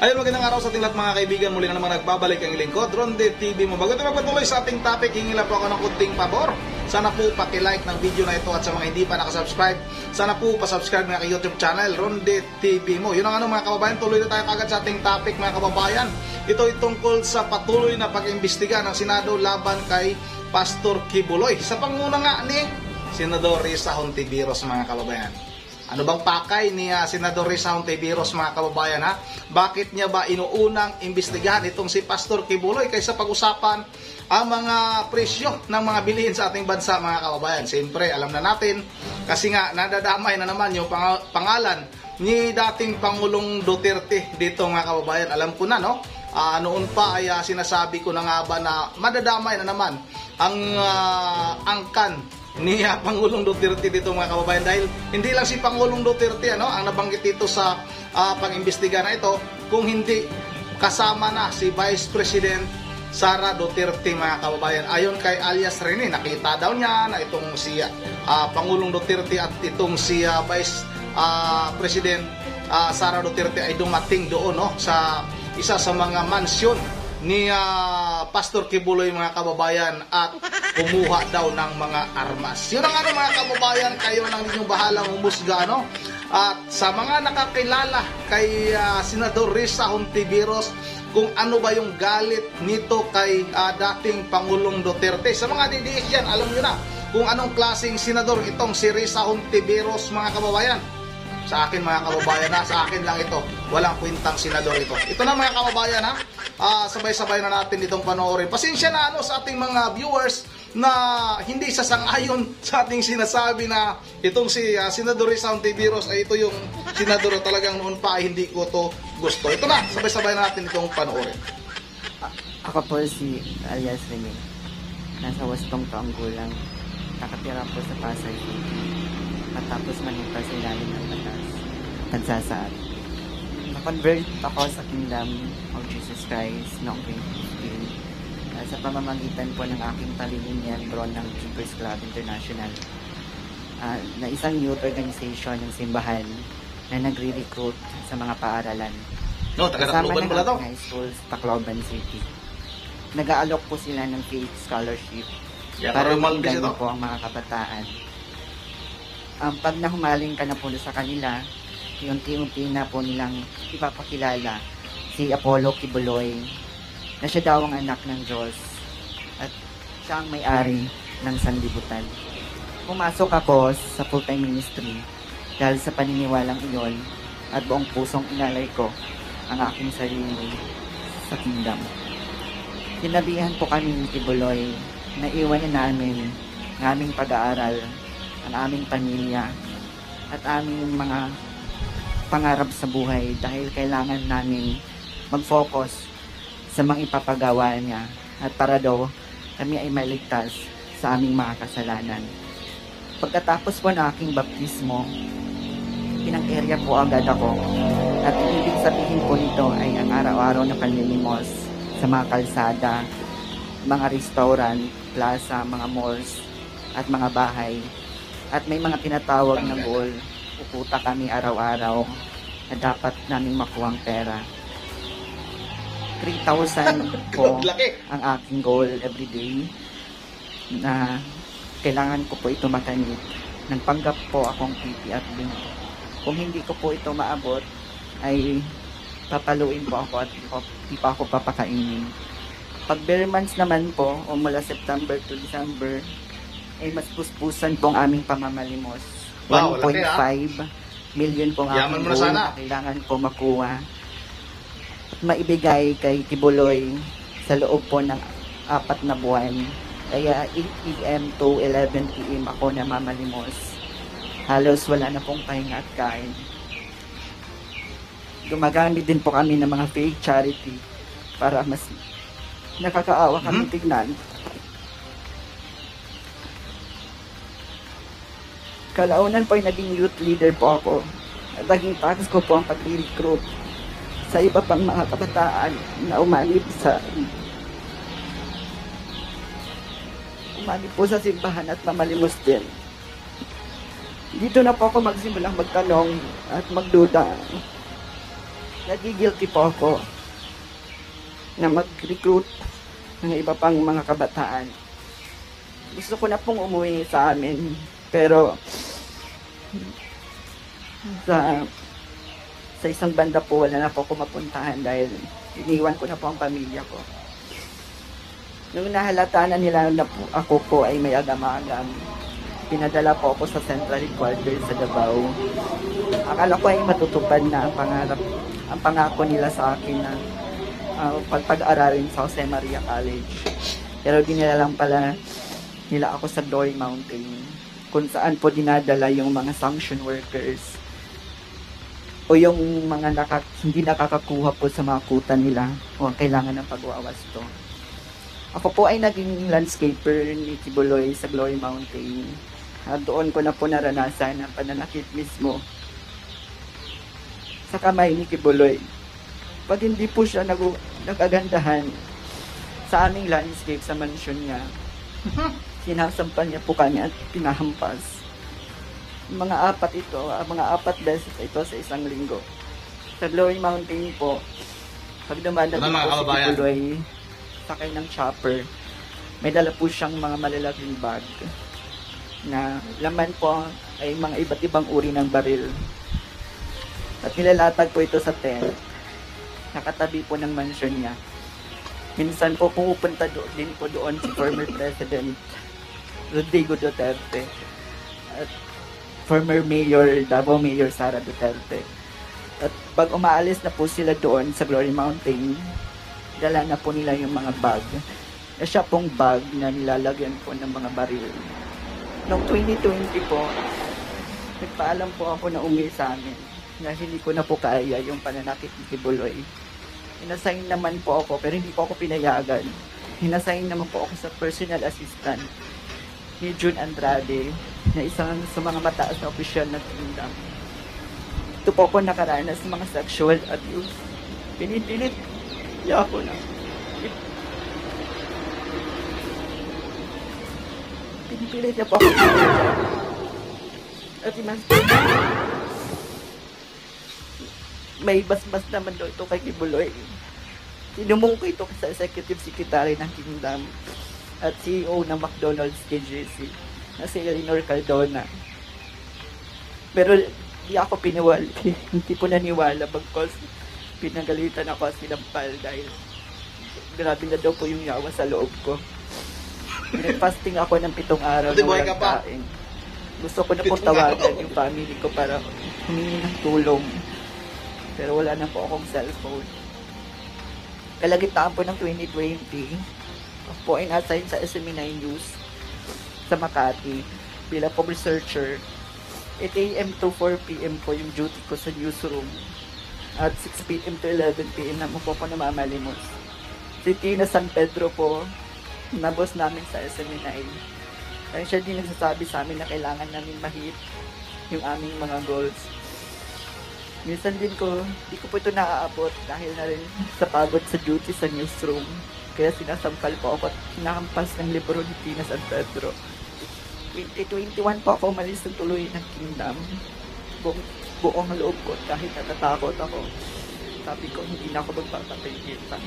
Ayun, magandang araw sa ating lahat mga kaibigan. Muli na naman nagbabalik ang lingkod, Ronde TV mo. Bago tayo magpatuloy sa ating topic, hingi lang po ako ng kunting pabor. Sana po paki-like ng video na ito at sa mga hindi pa nakasubscribe, sana po pasubscribe ng aking YouTube channel, Ronde TV mo. Yun ang mga kababayan, tuloy na tayo kagad sa ating topic mga kababayan. Ito ay tungkol sa patuloy na pag-imbestiga ng Senado laban kay Pastor Kibuloy sa panguna nga ni Senador Risa Hontiveros mga kababayan. Ano bang pakay ni Senador Risa Hontiveros mga kababayan ha? Bakit niya ba inuunang imbestigahan itong si Pastor Kibuloy kaysa pag-usapan ang mga presyo ng mga bilihin sa ating bansa mga kababayan? Siyempre alam na natin kasi nga nadadamay na naman yung pangalan ni dating Pangulong Duterte dito mga kababayan. Alam ko na no? Noon pa ay sinasabi ko na nga ba na madadamay na naman ang angkan ni Pangulong Duterte dito mga kababayan, dahil hindi lang si Pangulong Duterte ang nabanggit dito sa pang-imbestiga na ito, kung hindi kasama na si Vice President Sara Duterte mga kababayan. Ayon kay alias Rene, nakita daw niya na itong si Pangulong Duterte at itong si Vice President Sara Duterte ay dumating doon sa isa sa mga mansyon ni Pastor Kibuloy mga kababayan at kumuha daw ng mga armas. Yun ang mga kababayan, kayo nang inyong bahalang humusga At sa mga nakakilala kay Senador Risa Hontiveros, kung ano ba yung galit nito kay dating Pangulong Duterte. Sa mga DDS yan, alam nyo na kung anong klaseng senador itong si Risa Hontiveros mga kababayan. Sa akin mga kababayan sa akin lang ito. Walang kwintang senador ito. Ito na mga kababayan sabay-sabay na natin itong panoorin. Pasensya na sa ating mga viewers na hindi sasang-ayon sa ating sinasabi na itong si Senador Risa Hontiveros ay ito yung senador talagang noon pa ay hindi ko to gusto. Ito na, sabay-sabay na natin itong panoorin. Ako po si alias Rene. Nasa wastong taong gulang. Nakatira po sa Pasay City. Matapos manipa sa ilalim ng batas. Nagsasaad. Na-convert ako sa Kingdom of Jesus Christ noong 2015 sa pamamagitan po ng aking palilinian bro ng Keepers Club International, na isang youth organization ng simbahan na nagre-recruit sa mga paaralan. Kasama ng high school sa Tacloban City. Nag-aalok po sila ng faith scholarship para maigano po ang mga kabataan. Pag nahumaling ka na po sa kanila, unti-unti na po nilang ipapakilala si Apollo Kibuloy na siya daw ang anak ng Diyos at siya ang may-ari ng sanlibutan. Pumasok ako sa full-time ministry dahil sa paniniwalang iyon at buong pusong inalay ko ang aking sarili sa kingdom. Sinabihan po kami ni Kibuloy na iwan na namin ang aming pag-aaral, ang aming pamilya at aming mga pangarap sa buhay dahil kailangan namin mag-focus sa mga ipapagawa niya at para daw kami ay maligtas sa aming mga kasalanan. Pagkatapos po ng aking baptismo, pinang-area po agad ako at ibig sabihin po nito ay ang araw-araw na panlilimos sa mga kalsada, mga restaurant, plaza, mga malls at mga bahay. At may mga tinatawag na goal, puputa kami araw-araw na dapat naming makuha ang pera. 3,000 po ang aking goal everyday na kailangan ko po ito makanit. Nagpanggap po akong PPFB. Kung hindi ko po ito maabot, ay papaluin po ako at di pa ako papakainin. Pag bare months naman po, o mula September to December, ay mas puspusan po ang aming pamamalimos. 1.5 million po ang aking goal na kailangan ko makuha maibigay kay Kibuloy sa loob po ng 4 na buwan. Kaya 8 PM to 11 PM ako namamalimos. Halos wala na pong pahinga at kain. Gumagamit din po kami ng mga fake charity para mas nakakaawa kami tignan. Kalaunan po ay naging youth leader po ako. At naging task ko po ang pag-recruit sa iba pang mga kabataan na umanib po sa simbahan at mamalimos din. Dito na po ako magsimulang magtanong at magduda nagigilty po ako na mag-recruit ng iba pang mga kabataan. Gusto ko na pong umuwi sa amin, pero sa isang banda po wala na po ako mapuntahan dahil iniwan ko na po ang pamilya ko. Nung nahalata na nila na po, ako po ay may agam-agam, pinadala po ako sa Central Headquarters sa Davao. Akala ko ay matutupad na ang pangako nila sa akin na pag-aralin sa Jose Maria College. Pero dinala lang pala nila ako sa Glory Mountain, kung saan po dinadala yung mga sanction workers o yung mga hindi nakakakuha po sa mga kuta nila o ang kailangan ng pagwawasto. Ako po ay naging landscaper ni Kibuloy sa Glory Mountain. At doon ko na po naranasan ang pananakit mismo sa kamay ni Kibuloy. Pag hindi po siya nagagandahan sa aming landscape sa mansyon niya, sinasampan niya po kami at pinahampas. Mga apat beses ito sa isang linggo. Sa Glory Mountain po, pag dumadating po si Kibuloy, sakay ng chopper, may dala po siyang mga malalaking bag na laman po ay mga iba't ibang uri ng baril. At nilalatag po ito sa tent, nakatabi po ng mansion niya. Minsan po pumupunta din po doon si former President Rodrigo Duterte at former Mayor, Davao Mayor Sara Duterte. At pag umaalis na po sila doon sa Glory Mountain, dala na po nila yung mga bag. E siya pong bag na nilalagyan po ng mga baril. Noong 2020 po, nagpaalam po ako na umuwi sa amin na hindi ko na po kaya yung pananakit ni Kibuloy. Inasign naman po ako pero hindi po ako pinayagan. Inasign naman po ako sa personal assistant ni June Andrade na isang sa mga mataas na opisyal ng kingdom. Ito po ako nakaranas sa mga sexual abuse. Pinipilit niya ako na. Pinipilit niya po ako. At may basbas naman daw ito kay Kibuloy. Sinumong ko ito sa Executive Secretary ng Kingdom at CEO ng McDonald's KJC na si Eleanor Cardona. Pero di ako piniwala. Hindi po naniwala bagkos pinagalitan ako at sinampal dahil grabe na daw po yung yawa sa loob ko. Nag-fasting ako ng 7 araw na walang kain. Gusto ko na po tawagan yung family ko para humingi ng tulong. Pero wala na po akong cellphone. Kalagitnaan po ng 2020, ako po ay na-assign sa SME9 News sa Makati bilang po researcher. 8 AM to 4 PM po yung duty ko sa newsroom. At 6 PM to 11 PM naman po ako namamalimos. Si Tina San Pedro po, na boss namin sa SME9. Kaya siya din nagsasabi sa amin na kailangan namin ma-hit yung aming mga goals. Minsan din di ko po ito naaabot dahil na rin sa pagod sa duty sa newsroom. Kaya sinasampal po ako at hinahampas ng libro ni Tina San Pedro. 2021 po ako umalis ng tuloy ng Kingdom. Buong loob ko kahit natatakot ako. Sabi ko hindi na ako magpapapigil pa.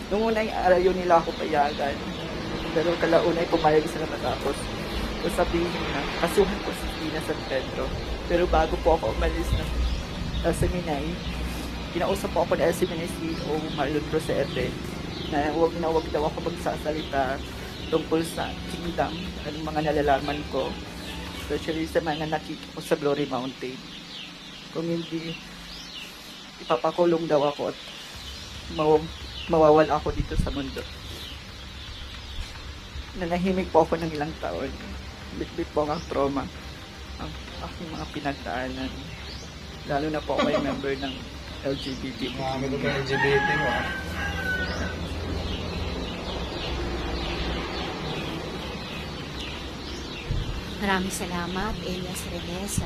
Nung unay araw nila ako payagan. Pero kalaunay pumayag sila matapos. So sabihin na, kasuhan ko si Tina San Pedro. Pero bago po ako umalis ng SME9, kinausap po ako ng SME9 CEO Marlon Rosete na wag daw ako magsasalita tungkol sa Kingdom at mga nalalaman ko, especially sa mga nakita ko sa Glory Mountain. Kung hindi, ipapakulong daw ako at mawawala ako dito sa mundo. Nanahimik po ako ng ilang taon. Bit-bit po ang trauma, ang aking mga pinagdaanan. Lalo na po ako ay member ng LGBT. Marami ko ng LGBT mo. Maraming salamat, Elias Rene, sa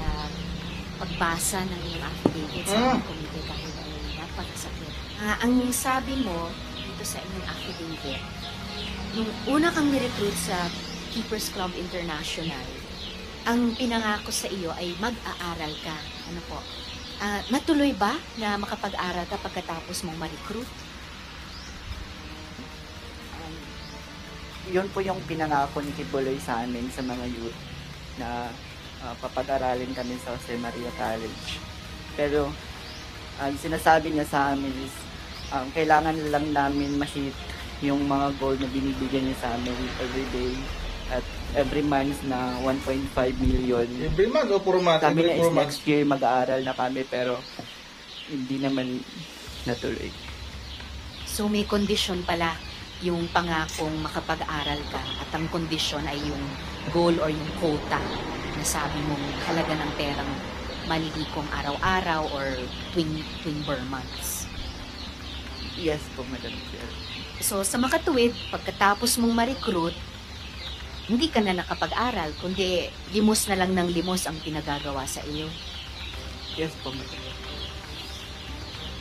pagbasa ng iyong affidavit sa Komite dahil ay napakasakit. Ang sabi mo dito sa inyong affidavit, nung una kang ni-recruit sa Keepers Club International, ang pinangako sa iyo ay mag-aaral ka. Ano po? Natuloy ba na makapag-aral ka pagkatapos mong ma-recruit? Yun po yung pinangako ni Kibuloy sa amin sa mga youth na papag-aralin kami sa Jose Maria College. Pero ang sinasabi niya sa amin is kailangan lang namin ma-hit yung mga goal na binibigyan niya sa amin every day at every month na 1.5 million. Every month o puro month? Sabi Every niya is 4 months? next year mag-aaral na kami pero hindi naman natuloy. So may kondisyon pala yung pangakong makapag-aral ka at ang kondisyon ay yung goal or yung quota na sabi mong halaga ng perang malilikom araw-araw or tuwing bar months. Yes po, Madam Chair. So sa makatuwid, pagkatapos mong ma-recruit, hindi ka na nakapag-aral, kundi limos na lang ng limos ang pinagagawa sa iyo. Yes po, Madam.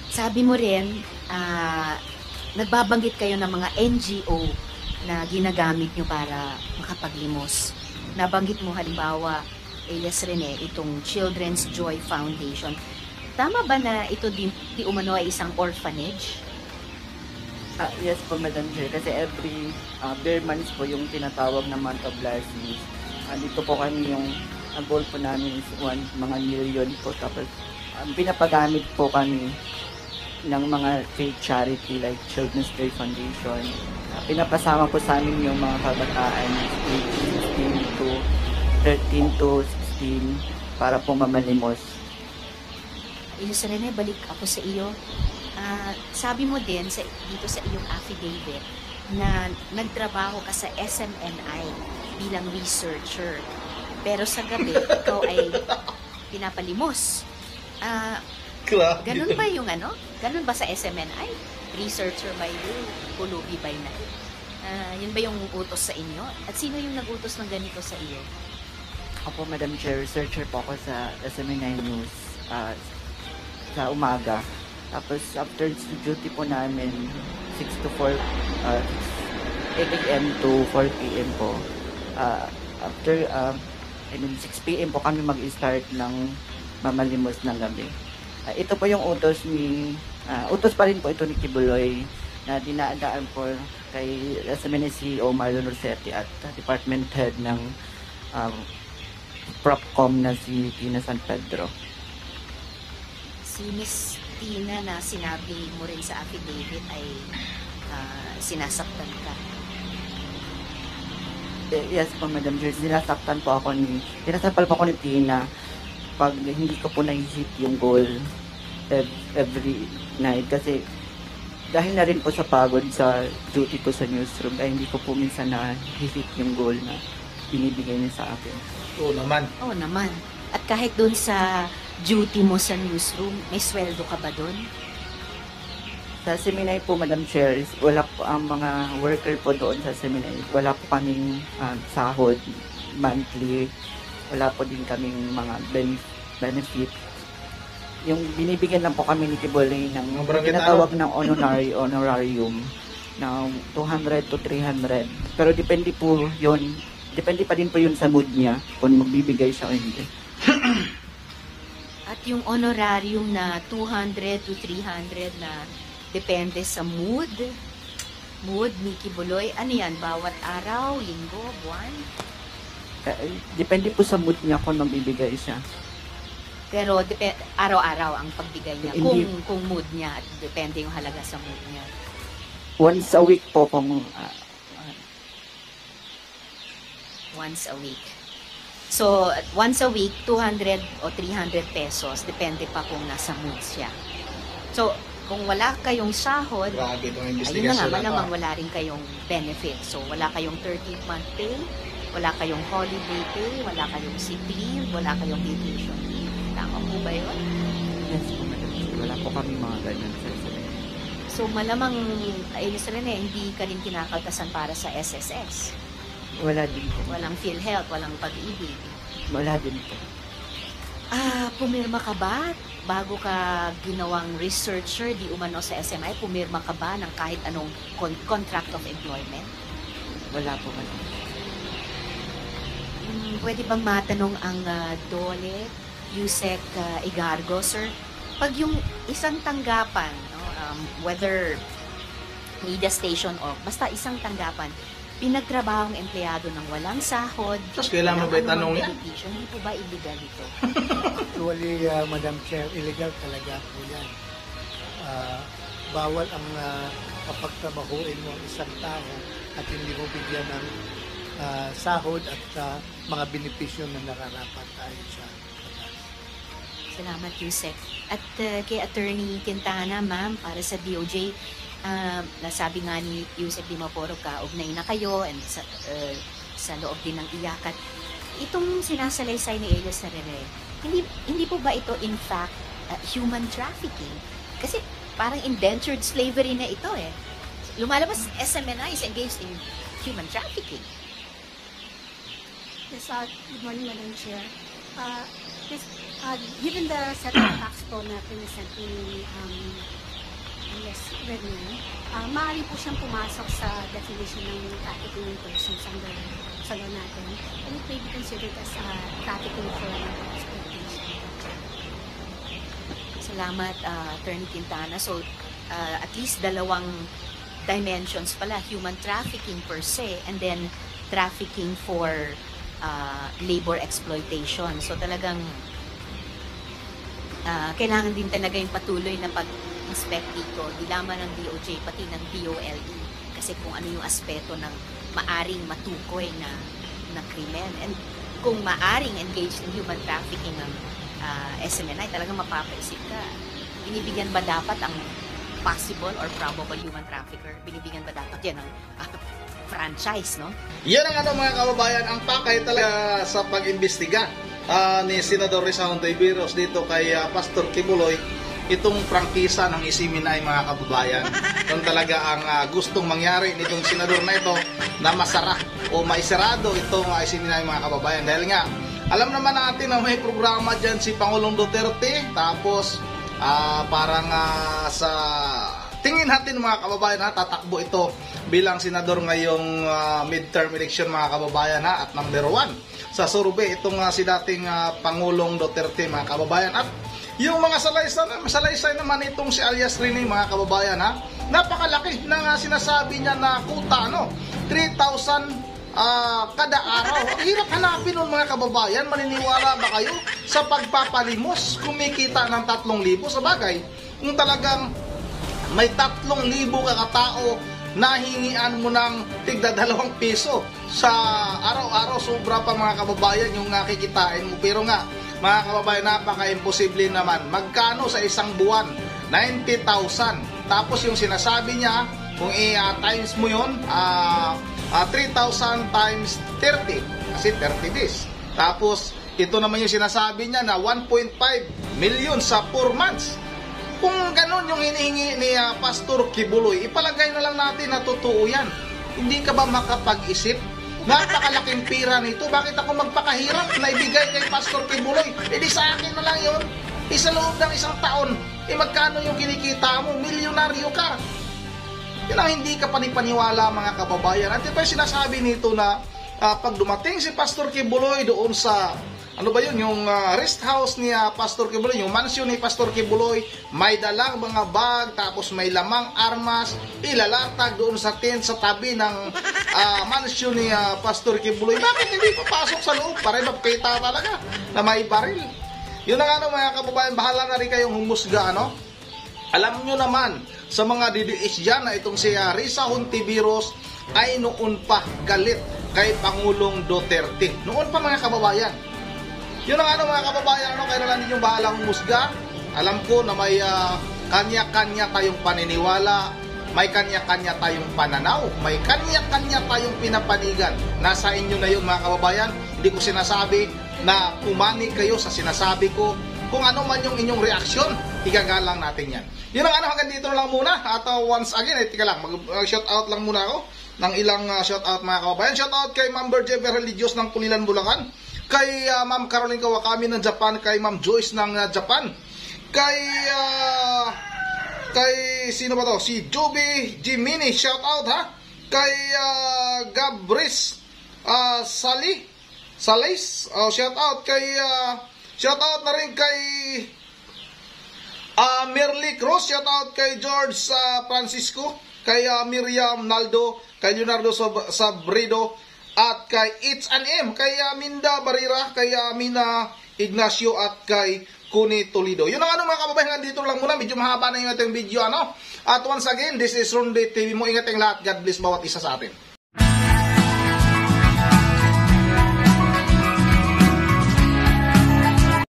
Sabi mo rin, nagbabanggit kayo ng mga NGO na ginagamit nyo para makapaglimos. Nabanggit mo halimbawa, Elias Rene, itong Children's Joy Foundation. Tama ba na ito di umano ay isang orphanage? Yes po, Madam Chair. Kasi every bare months po yung tinatawag na month of blessings. Dito po kami yung ang goal po namin is mga million po. Tapos pinapagamit po kami ng mga faith charity like Children's Joy Foundation. Pinapasama po sa amin yung mga kabataan age 16 to 13 to 16 para po mamalimos. Elias Rene, balik ako sa iyo. Sabi mo din dito sa iyong affidavit na nagtrabaho ka sa SMNI bilang researcher. Pero sa gabi, ikaw ay pinapalimos. Ganun ba yung ano? Ganun ba sa SMNI? Researcher by day, pulubi by night. Yun ba yung utos sa inyo? At sino yung nag-utos ng ganito sa iyo? Ako, Madam Chair, researcher po ako sa SMNI News sa umaga. Tapos after duty po namin, 6 to 4, 8 a.m. to 4 p.m. po. After 6 p.m. po kami mag-start ng mamalimos ng gabi. Ito po yung utos utos pa rin po ito ni Kibuloy na dinaadaan po kay SMNI CEO Marlon Rossetti at Department Head ng PropCom na si Tina San Pedro. Si Miss Tina na sinabi mo rin sa affidavit ay sinasaktan ka. Yes po, Madam Chair. Sinasaktan po ako sinasampal po ako ni Tina pag hindi ko po na-hit yung goal every night kasi dahil na rin po sa pagod sa duty ko sa newsroom ay hindi ko po minsan na-hit yung goal na binibigay niya sa akin. Oo naman. Oo naman. At kahit doon sa duty mo sa newsroom, may sweldo ka ba doon? Sa Seminay po, Madam Chair, wala po ang mga worker po doon sa Seminay. Wala po kaming sahod monthly. Wala po din kaming mga benefit. Yung binibigyan lang po kami ni Kibuloy ng tinatawag ng honorarium ng 200 to 300. Pero depende po yun. Depende pa din po yun sa mood niya kung magbibigay siya o hindi. At yung honorarium na 200 to 300 na depende sa mood ni Kibuloy, ano yan? Bawat araw, linggo, buwan? Depende po sa mood niya kung magbibigay siya. Pero araw-araw ang pagbigay niya. Hindi. Kung mood niya at depende yung halaga sa mood niya. Once a week po kung Once a week. So, once a week, 200 o 300 pesos. Depende pa kung nasa mood siya. So, kung wala kayong sahod, Grabe itong ayun na nga, investigasyon na to. malamang wala rin kayong benefit. So, wala kayong 13th month pay, wala kayong holiday pay, wala kayong sick leave, wala kayong vacation leave. Tama po ba yun? yes po, Madam Chair. Wala po kami mga ganyan sa Seminay. So, malamang, Elias Rene, hindi ka rin kinakaltasan para sa SSS. Wala din po. Walang PhilHealth, walang pag-ibig. Wala din po. Pumirma ka ba? Bago ka ginawang researcher, di umano sa SMI, pumirma ka ba ng kahit anong contract of employment? Wala po, Madam. Pwede bang matanong ang Dole, Yusek Igargo, sir? pag yung isang tanggapan, no, whether media station o basta isang tanggapan, pinagtrabaho ang empleyado ng walang sahod, Tapos kailangan mo ba itanong yan? benepisyo, hindi po ba illegal ito? Actually, Madam Chair, illegal talaga po yan. Bawal ang kapagtrabahuin mo ang isang tao at hindi mo bigyan ng sahod at mga benepisyo na nararapat tayo sa batas. Salamat, Yusek. At kay Attorney Quintana, ma'am, para sa DOJ, nasabi nga ni Yusek Dimaporo, kaugnay na kayo and sa loob din ng iyakat. Itong sinasalaysay ni Elias Rene, hindi po ba ito in fact human trafficking? Kasi parang indentured slavery na ito eh. Lumalabas, SMNI is engaged in human trafficking. Yes, good morning, Madam Chair. Given the set of facts po na present ni Elias Rene, maaari po siyang pumasok sa definition ng trafficking persons under sa law natin, and it may be considered as trafficking for exploitation. Salamat, Attorney Quintana. So, at least dalawang dimensions pala, human trafficking per se, and then trafficking for labor exploitation. So, talagang kailangan din talaga yung patuloy na pag-inspect dito, di lamang ng DOJ, pati ng DOLE. Kasi kung ano yung aspeto ng maaring matukoy na krimen. And kung maaring engaged in human trafficking ng SMNI, talagang mapapaisip ka. Binibigyan ba dapat ang possible or probable human trafficker? Binibigyan ba dapat yan ng franchise, no? Yan ang mga kababayan, ang pakay talaga sa pag-imbestiga ni Senador Risa Hontiveros dito kay Pastor Kibuloy, itong prangkisa ng SMNI, mga kababayan. Yung talaga ang gustong mangyari nitong senador na ito, na masara o maisarado itong SMNI, mga kababayan. Dahil nga, alam naman natin na may programa dyan si Pangulong Duterte, tapos parang sa tingin natin, mga kababayan, tatakbo ito bilang senador ngayong midterm election, mga kababayan, at number 1 sa survey itong si dating Pangulong Duterte, mga kababayan. At yung mga salaysay naman itong si Elias Rene, mga kababayan, napakalaki na sinasabi niya na kuta, 3,000 kada araw. Hirap hanapin nun, mga kababayan. Maniniwala ba kayo sa pagpapalimos kumikita ng 3,000? Sa bagay, kung talagang may 3,000 kakatao, nahingian mo ng tigda 2 piso sa araw-araw, sobra pa, mga kababayan, yung kikitain mo. Pero nga, mga kababayan, napaka-imposible naman. Magkano sa isang buwan? 90,000. Tapos yung sinasabi niya, kung i-times mo yun, 3,000 times 30, kasi 30 days. Tapos ito naman yung sinasabi niya na 1.5 million sa 4 months. Kung ganun yung hinihingi ni Pastor Kibuloy, ipalagay na lang natin na totoo yan. Hindi ka ba makapag-isip? Napakalaking pira nito, bakit ako magpakahirap na ibigay kay Pastor Kibuloy? E di sa akin na lang yun. Sa loob ng isang taon, magkano yung kinikita mo? Milyonaryo ka. Yan ang hindi ka panipaniwala, mga kababayan. At ito yung sinasabi nito na pag dumating si Pastor Kibuloy doon sa yung rest house ni Pastor Kibuloy, yung mansion ni Pastor Kibuloy, may dalang mga bag, tapos may lamang armas, ilalatag doon sa tent sa tabi ng mansion ni Pastor Kibuloy. Bakit hindi papasok sa loob? Para mapakita talaga na may baril. Yun na mga kababayan, bahala na rin kayong humusga, Alam nyo naman, sa mga DDS dyan na itong si Risa Hontiveros ay noon pa galit kay Pangulong Duterte. Noon pa, mga kababayan. Yun ang mga kababayan, kaya na lang ninyong bahalang humusga. Alam ko na may kanya-kanya tayong paniniwala, may kanya-kanya tayong pananaw, may kanya-kanya tayong pinapanigan. Nasa inyo na yun, mga kababayan. Hindi ko sinasabi na pumanig kayo sa sinasabi ko. Kung ano man yung inyong reaksyon, igagalang natin yan. Yun ang hanggang dito lang muna. At once again, tika lang, mag-shoutout lang muna ako ng ilang shoutout, mga kababayan. Shoutout kay Ma'am Berje Religious ng Pulilan, Bulacan. Kay Ma'am Caroline Kawakami ng Japan, kay Ma'am Joyce ng Japan, kay sino ba to? Si Joby Jimini, shout out kay Gabris Salis, shout out kay shout out na rin kay Merly Cruz, shout out kay George Francisco, kay Miriam Naldo, kay Leonardo Sabredo, at kay It's an M, kay Minda Barira, kay Mina Ignacio, at kay Kuni Toledo. Yun ang mga kababayan, dito lang muna, medyo mahaba na yung ating video, ano? At once again, this is Ronde TV mo, ingat ang lahat, God bless bawat isa sa atin.